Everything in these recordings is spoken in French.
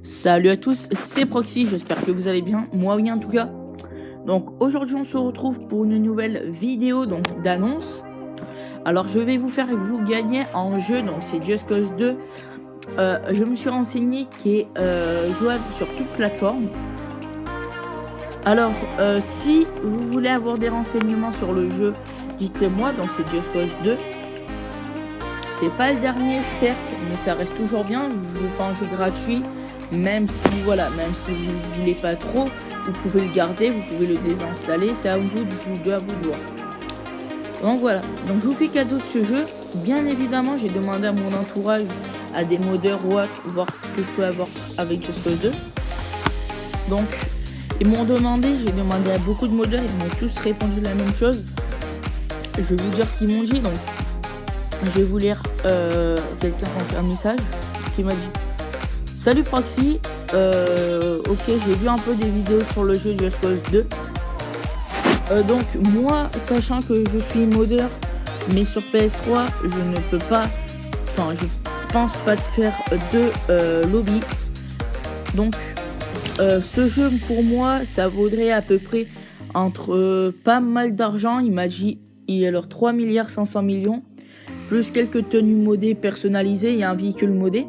Salut à tous, c'est Proxy, j'espère que vous allez bien, moi oui en tout cas. Donc aujourd'hui on se retrouve pour une nouvelle vidéo d'annonce. Alors je vais vous faire vous gagner en jeu, donc c'est Just Cause 2. Je me suis renseigné qui est jouable sur toute plateforme. Alors si vous voulez avoir des renseignements sur le jeu, dites-le moi, donc c'est Just Cause 2. C'est pas le dernier certes, mais ça reste toujours bien, je vous fais un jeu gratuit. Même si vous ne voulez pas trop, vous pouvez le garder, vous pouvez le désinstaller, c'est à vous de voir. Donc voilà, donc je vous fais cadeau de ce jeu. Bien évidemment, j'ai demandé à mon entourage, à des modeurs ou autres, voir ce que je peux avoir avec Just Cause 2. Donc, ils m'ont demandé, j'ai demandé à beaucoup de modeurs, ils m'ont tous répondu la même chose. Je vais vous dire ce qu'ils m'ont dit, donc je vais vous lire quelqu'un qui a fait un message qui m'a dit: salut Proxy, ok, j'ai vu un peu des vidéos sur le jeu Just Cause 2. Donc moi, sachant que je suis modeur, mais sur PS3, je ne peux pas, je pense pas de faire de lobby. Donc ce jeu pour moi, ça vaudrait à peu près entre pas mal d'argent. Il m'a dit, il y a alors 3 milliards 500 millions, plus quelques tenues modées personnalisées et un véhicule modé.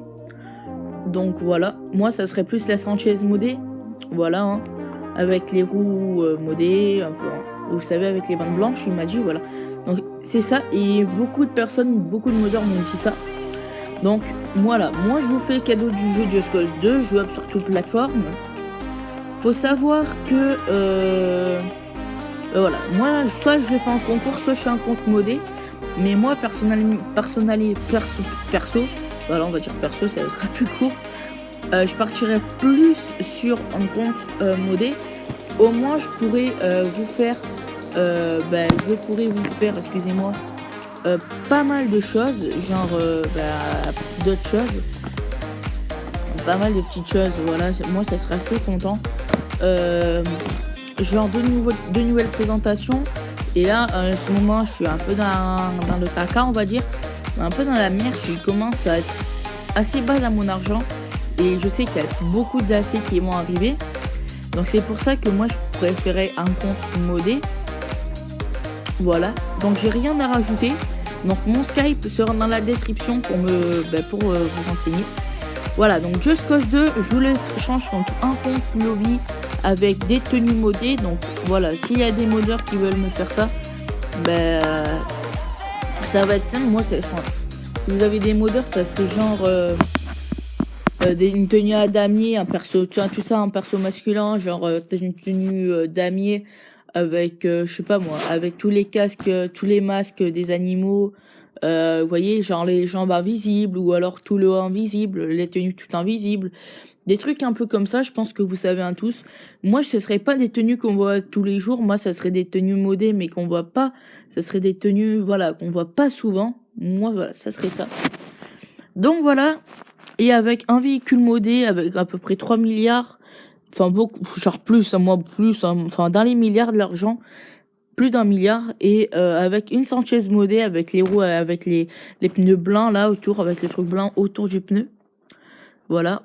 Donc voilà, moi ça serait plus la Sanchez modée, voilà, hein, avec les roues modées, un peu, vous savez, avec les bandes blanches, il m'a dit, voilà. Donc c'est ça, et beaucoup de personnes, beaucoup de modeurs m'ont dit ça. Donc voilà, moi je vous fais cadeau du jeu Just Cause 2, jouable sur toute plateforme. Faut savoir que, voilà, moi soit je le fais en concours, soit je fais un compte modé. Mais moi perso, voilà, on va dire perso, ça sera plus court. Je partirai plus sur un compte modé. Au moins, je pourrais vous faire, excusez-moi, pas mal de choses, genre d'autres choses, pas mal de petites choses. Voilà, moi, ça serait assez content. Genre de nouvelles présentations. Et là, en ce moment, je suis un peu dans le caca, on va dire. Un peu dans la merde, je commence à être assez bas à mon argent. Et je sais qu'il y a beaucoup d'AC qui vont arriver. Donc c'est pour ça que moi, je préférais un compte modé. Voilà. Donc j'ai rien à rajouter. Donc mon Skype sera dans la description pour vous renseigner. Voilà, donc Just Cause 2, je vous le change contre un compte lobby avec des tenues modées. Donc voilà, s'il y a des modeurs qui veulent me faire ça, ça va être simple. Moi, si vous avez des modeurs, ça serait genre une tenue à damier, un perso, tout ça, un perso masculin, genre une tenue damier avec, je sais pas moi, avec tous les casques, tous les masques des animaux. Vous voyez, genre les jambes invisibles, ou alors tout le haut invisible, les tenues tout invisibles. Des trucs un peu comme ça, je pense que vous savez tous. Moi, ce serait pas des tenues qu'on voit tous les jours. Moi, ça serait des tenues modées, mais qu'on voit pas. Ça serait des tenues, voilà, qu'on voit pas souvent. Moi, voilà, ça serait ça. Donc voilà. Et avec un véhicule modé, avec à peu près 3 milliards. Enfin, beaucoup, genre plus, dans les milliards de l'argent. Plus d'1 milliard. Et avec une Sanchez modée, avec les roues, avec les pneus blancs là autour, avec les trucs blancs autour du pneu. Voilà.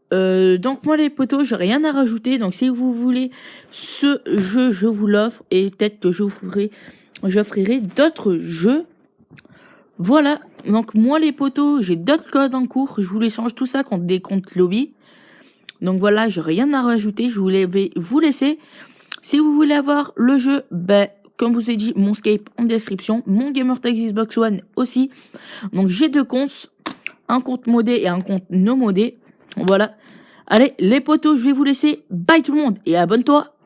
Donc moi les potos, j'ai rien à rajouter. Donc si vous voulez ce jeu, je vous l'offre. Et peut-être que j'offrirai d'autres jeux. Voilà. Donc moi les potos, j'ai d'autres codes en cours. Je vous les change tout ça contre des comptes lobby. Donc voilà, j'ai rien à rajouter. Je vais vous laisser. Si vous voulez avoir le jeu, comme je vous ai dit, mon Skype en description. Mon gamertag Xbox One aussi. Donc j'ai deux comptes. Un compte modé et un compte non modé. Voilà. Allez, les potos, je vais vous laisser. Bye tout le monde et abonne-toi.